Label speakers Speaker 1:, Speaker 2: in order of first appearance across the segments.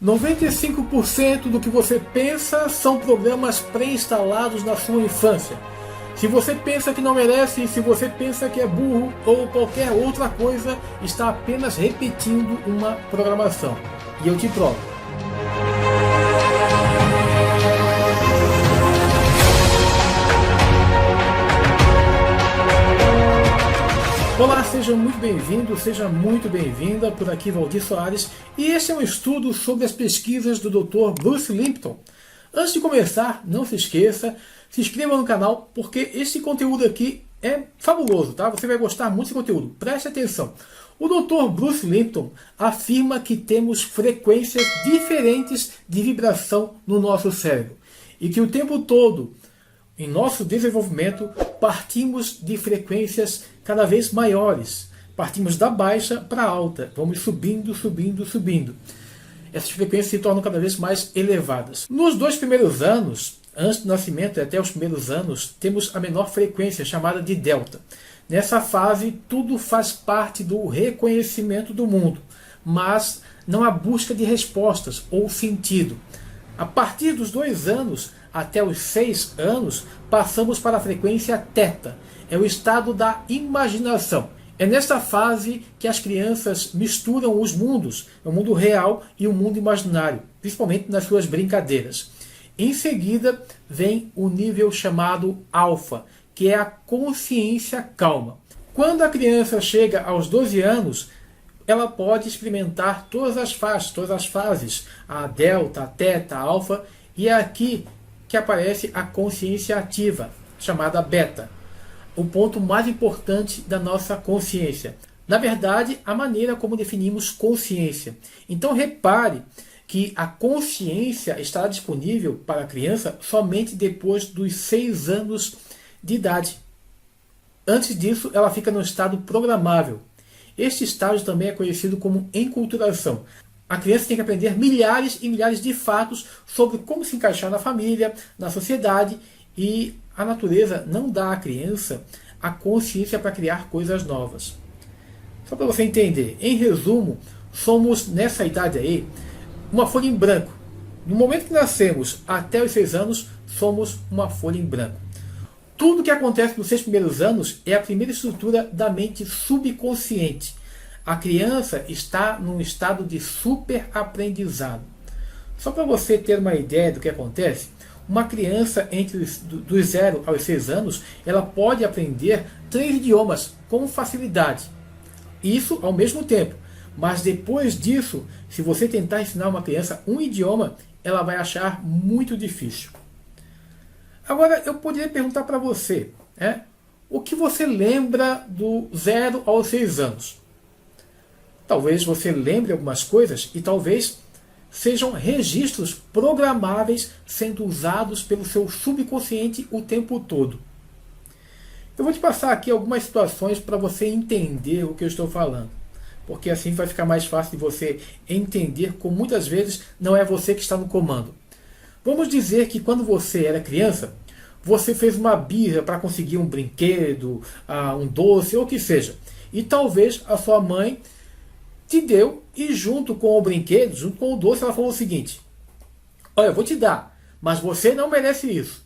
Speaker 1: 95% do que você pensa são programas pré-instalados na sua infância. Se você pensa que não merece, se você pensa que é burro ou qualquer outra coisa, está apenas repetindo uma programação. E eu te provo. Olá, seja muito bem-vindo, seja muito bem-vinda, por aqui Valdir Soares, e este é um estudo sobre as pesquisas do Dr. Bruce Lipton. Antes de começar, não se esqueça, se inscreva no canal, porque esse conteúdo aqui é fabuloso, tá? Você vai gostar muito desse conteúdo, preste atenção. O Dr. Bruce Lipton afirma que temos frequências diferentes de vibração no nosso cérebro, e que o tempo todo, em nosso desenvolvimento, partimos de frequências cada vez maiores. Partimos da baixa para a alta. Vamos subindo, subindo, subindo. Essas frequências se tornam cada vez mais elevadas. Nos 2 primeiros anos, antes do nascimento e até os primeiros anos, temos a menor frequência, chamada de delta. Nessa fase, tudo faz parte do reconhecimento do mundo, mas não há busca de respostas ou sentido. A partir dos 2 anos até os 6 anos, passamos para a frequência θ. É o estado da imaginação. É nesta fase que as crianças misturam os mundos, o mundo real e o mundo imaginário, principalmente nas suas brincadeiras. Em seguida, vem o nível chamado alfa, que é a consciência calma. Quando a criança chega aos 12 anos, ela pode experimentar todas as fases, a delta, a θ, a alfa, e é aqui que aparece a consciência ativa, chamada beta, o ponto mais importante da nossa consciência. Na verdade, a maneira como definimos consciência. Então repare que a consciência estará disponível para a criança somente depois dos 6 anos de idade. Antes disso, ela fica no estado programável. Este estágio também é conhecido como enculturação. A criança tem que aprender milhares e milhares de fatos sobre como se encaixar na família, na sociedade, e a natureza não dá à criança a consciência para criar coisas novas. Só para você entender, em resumo, somos nessa idade aí uma folha em branco. No momento que nascemos até os 6 anos, somos uma folha em branco. Tudo que acontece nos 6 primeiros anos é a primeira estrutura da mente subconsciente. A criança está num estado de super aprendizado. Só para você ter uma ideia do que acontece, uma criança dos 0 aos 6 anos, ela pode aprender 3 idiomas com facilidade. Isso ao mesmo tempo. Mas depois disso, se você tentar ensinar uma criança um idioma, ela vai achar muito difícil. Agora, eu poderia perguntar para você, o que você lembra do 0 aos 6 anos? Talvez você lembre algumas coisas e talvez sejam registros programáveis sendo usados pelo seu subconsciente o tempo todo. Eu vou te passar aqui algumas situações para você entender o que eu estou falando, porque assim vai ficar mais fácil de você entender como muitas vezes não é você que está no comando. Vamos dizer que quando você era criança, você fez uma birra para conseguir um brinquedo, um doce ou o que seja, e talvez a sua mãe te deu, e junto com o brinquedo, junto com o doce, ela falou o seguinte: olha, eu vou te dar, mas você não merece isso.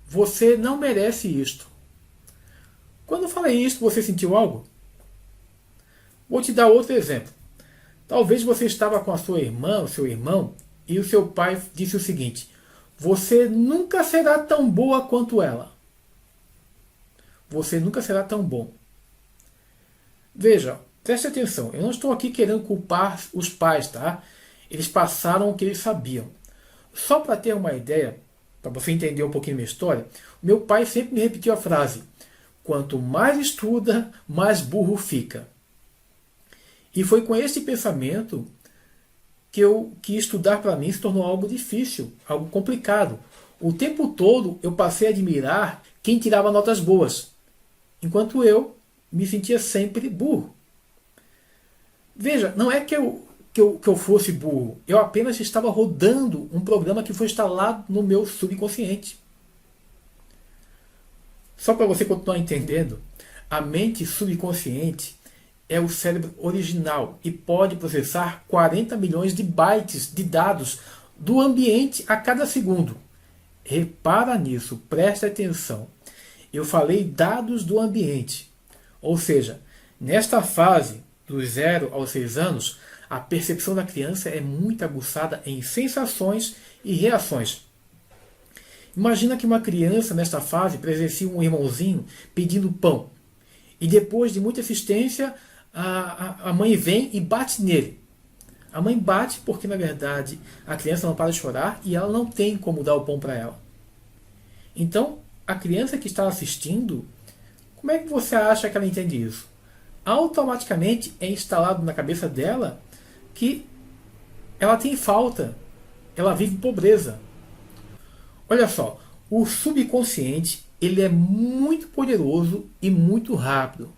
Speaker 1: Você não merece isto. Quando eu falei isso, você sentiu algo? Vou te dar outro exemplo. Talvez você estava com a sua irmã, o seu irmão, e o seu pai disse o seguinte: você nunca será tão boa quanto ela. Você nunca será tão bom. Veja, preste atenção, eu não estou aqui querendo culpar os pais, tá? Eles passaram o que eles sabiam. Só para ter uma ideia, para você entender um pouquinho minha história, meu pai sempre me repetiu a frase: quanto mais estuda, mais burro fica. E foi com esse pensamento que estudar para mim se tornou algo difícil, algo complicado. O tempo todo eu passei a admirar quem tirava notas boas, enquanto eu me sentia sempre burro. Veja, não é que eu fosse burro, eu apenas estava rodando um programa que foi instalado no meu subconsciente. Só para você continuar entendendo, a mente subconsciente é o cérebro original e pode processar 40 milhões de bytes de dados do ambiente a cada segundo. Repara nisso, preste atenção. Eu falei dados do ambiente. Ou seja, nesta fase, dos 0 aos 6 anos, a percepção da criança é muito aguçada em sensações e reações. Imagina que uma criança nesta fase presencia um irmãozinho pedindo pão. E depois de muita insistência, a mãe vem e bate nele. A mãe bate porque, na verdade, a criança não para de chorar e ela não tem como dar o pão para ela. Então, a criança que está assistindo, como é que você acha que ela entende isso? Automaticamente é instalado na cabeça dela que ela tem falta, ela vive pobreza. Olha só, o subconsciente ele é muito poderoso e muito rápido,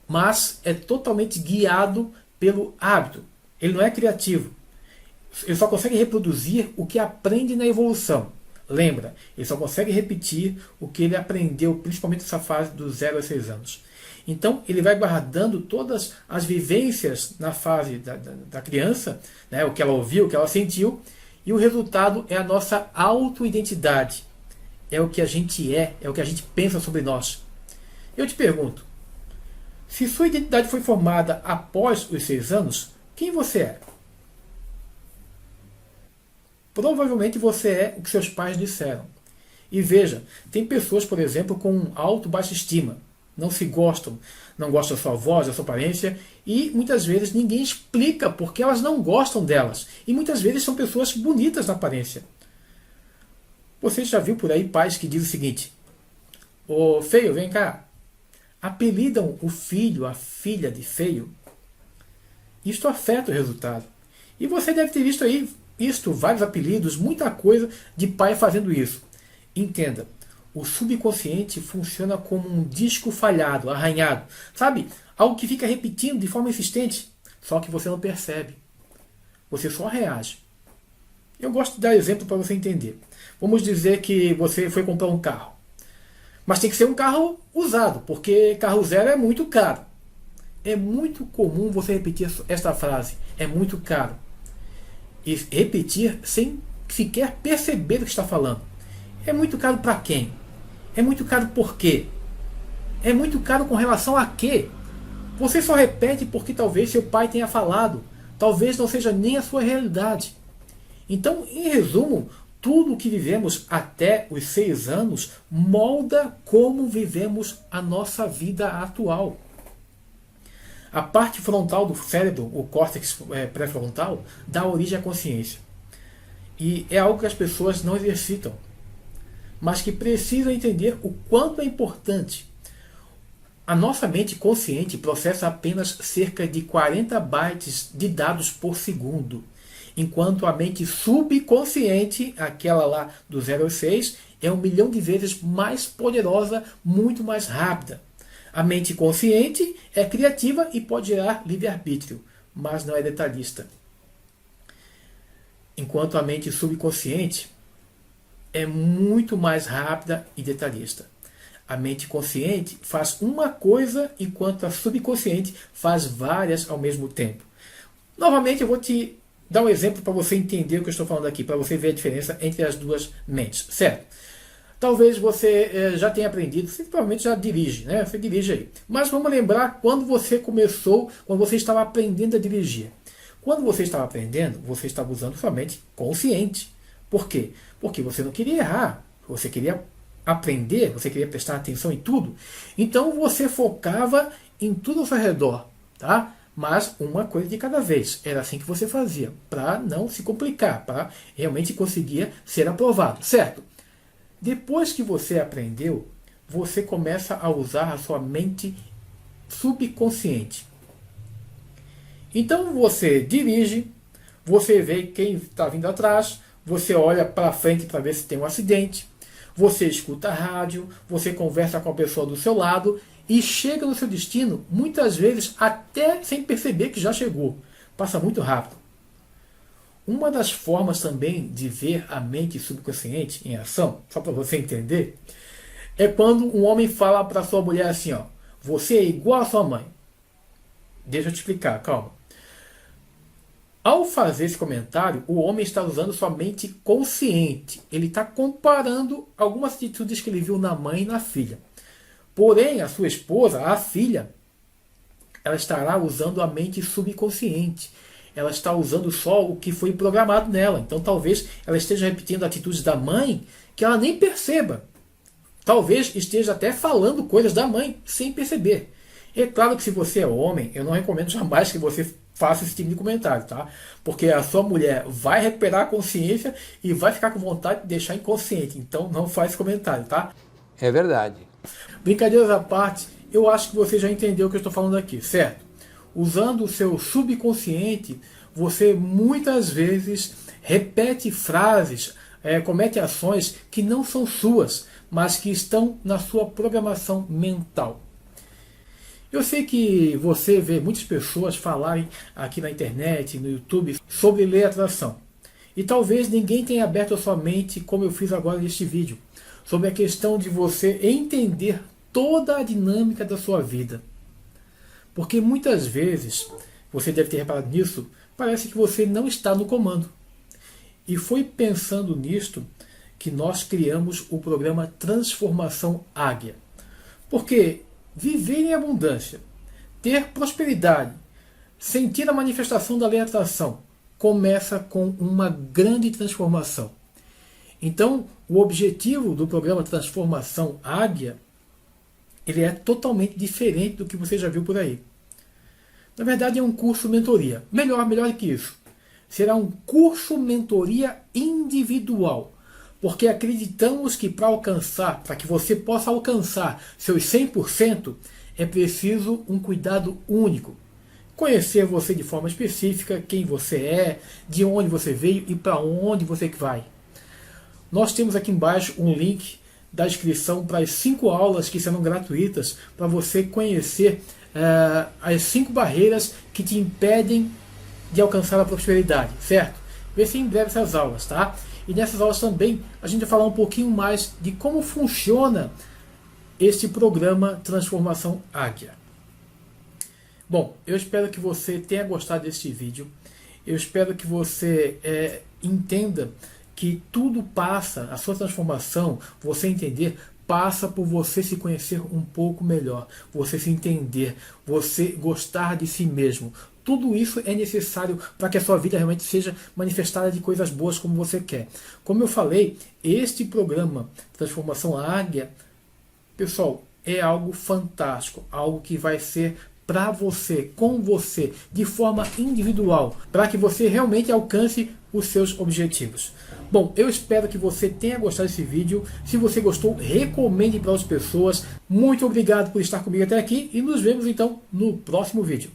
Speaker 1: mas é totalmente guiado pelo hábito. Ele não é criativo. Ele só consegue reproduzir o que aprende na evolução. Lembra, ele só consegue repetir o que ele aprendeu, principalmente nessa fase dos 0 a 6 anos. Então, ele vai guardando todas as vivências na fase da criança, né, o que ela ouviu, o que ela sentiu, e o resultado é a nossa autoidentidade. É o que a gente é o que a gente pensa sobre nós. Eu te pergunto, se sua identidade foi formada após os 6 anos, quem você é? Provavelmente você é o que seus pais disseram. E veja, tem pessoas, por exemplo, com alta ou baixa estima. Não se gostam, não gostam da sua voz, da sua aparência, e muitas vezes ninguém explica porque elas não gostam delas. E muitas vezes são pessoas bonitas na aparência. Você já viu por aí pais que dizem o seguinte: ô feio, vem cá. Apelidam o filho, a filha de feio. Isto afeta o resultado. E você deve ter visto aí vários apelidos, muita coisa de pai fazendo isso. Entenda, o subconsciente funciona como um disco falhado, arranhado. Sabe? Algo que fica repetindo de forma insistente, só que você não percebe. Você só reage. Eu gosto de dar exemplo para você entender. Vamos dizer que você foi comprar um carro. Mas tem que ser um carro usado, porque carro zero é muito caro. É muito comum você repetir esta frase. É muito caro. E repetir sem sequer perceber o que está falando. É muito caro para quem? É muito caro por quê? É muito caro com relação a quê? Você só repete porque talvez seu pai tenha falado. Talvez não seja nem a sua realidade. Então, em resumo, tudo o que vivemos até os 6 anos molda como vivemos a nossa vida atual. A parte frontal do cérebro, o córtex pré-frontal, dá origem à consciência. E é algo que as pessoas não exercitam, mas que precisam entender o quanto é importante. A nossa mente consciente processa apenas cerca de 40 bytes de dados por segundo, enquanto a mente subconsciente, aquela lá do 0 ao 6, é 1 milhão de vezes mais poderosa, muito mais rápida. A mente consciente é criativa e pode gerar livre-arbítrio, mas não é detalhista. Enquanto a mente subconsciente é muito mais rápida e detalhista. A mente consciente faz uma coisa, enquanto a subconsciente faz várias ao mesmo tempo. Novamente, eu vou te dar um exemplo para você entender o que eu estou falando aqui, para você ver a diferença entre as duas mentes, certo? Talvez você já tenha aprendido, você provavelmente já dirige, né? Você dirige aí. Mas vamos lembrar quando você começou, quando você estava aprendendo a dirigir. Quando você estava aprendendo, você estava usando sua mente consciente. Por quê? Porque você não queria errar, você queria aprender, você queria prestar atenção em tudo. Então você focava em tudo ao seu redor, tá? Mas uma coisa de cada vez. Era assim que você fazia, para não se complicar, para realmente conseguir ser aprovado, certo? Depois que você aprendeu, você começa a usar a sua mente subconsciente. Então você dirige, você vê quem está vindo atrás, você olha para frente para ver se tem um acidente, você escuta a rádio, você conversa com a pessoa do seu lado e chega no seu destino, muitas vezes até sem perceber que já chegou. Passa muito rápido. Uma das formas também de ver a mente subconsciente em ação, só para você entender, é quando um homem fala para sua mulher assim, ó, você é igual a sua mãe. Deixa eu te explicar, calma. Ao fazer esse comentário, o homem está usando sua mente consciente. Ele está comparando algumas atitudes que ele viu na mãe e na filha. Porém, a sua esposa, a filha, ela estará usando a mente subconsciente. Ela está usando só o que foi programado nela. Então talvez ela esteja repetindo atitudes da mãe que ela nem perceba. Talvez esteja até falando coisas da mãe sem perceber. É claro que se você é homem, eu não recomendo jamais que você faça esse tipo de comentário, tá? Porque a sua mulher vai recuperar a consciência e vai ficar com vontade de deixar inconsciente. Então não faz esse comentário, tá?
Speaker 2: É verdade.
Speaker 1: Brincadeiras à parte, eu acho que você já entendeu o que eu estou falando aqui, certo? Usando o seu subconsciente, você muitas vezes repete frases, comete ações que não são suas, mas que estão na sua programação mental. Eu sei que você vê muitas pessoas falarem aqui na internet, no YouTube, sobre lei e atração. E talvez ninguém tenha aberto a sua mente, como eu fiz agora neste vídeo, sobre a questão de você entender toda a dinâmica da sua vida. Porque muitas vezes, você deve ter reparado nisso, parece que você não está no comando. E foi pensando nisto que nós criamos o programa Transformação Águia. Porque viver em abundância, ter prosperidade, sentir a manifestação da lei da atração, começa com uma grande transformação. Então, o objetivo do programa Transformação Águia, ele é totalmente diferente do que você já viu por aí. Na verdade, é um curso mentoria. Melhor que isso. Será um curso mentoria individual. Porque acreditamos que para que você possa alcançar seus 100%, é preciso um cuidado único. Conhecer você de forma específica, quem você é, de onde você veio e para onde você vai. Nós temos aqui embaixo um link da inscrição para as 5 aulas que serão gratuitas para você conhecer as 5 barreiras que te impedem de alcançar a prosperidade, certo? Vê se em breve essas aulas, tá? E nessas aulas também a gente vai falar um pouquinho mais de como funciona este programa Transformação Águia. Bom, eu espero que você tenha gostado deste vídeo. Eu espero que você entenda que tudo passa, a sua transformação, você entender, passa por você se conhecer um pouco melhor, você se entender, você gostar de si mesmo. Tudo isso é necessário para que a sua vida realmente seja manifestada de coisas boas como você quer. Como eu falei, este programa Transformação Águia, pessoal, é algo fantástico, algo que vai ser para você, com você, de forma individual, para que você realmente alcance os seus objetivos. Bom, eu espero que você tenha gostado desse vídeo. Se você gostou, recomende para outras pessoas. Muito obrigado por estar comigo até aqui e nos vemos então no próximo vídeo.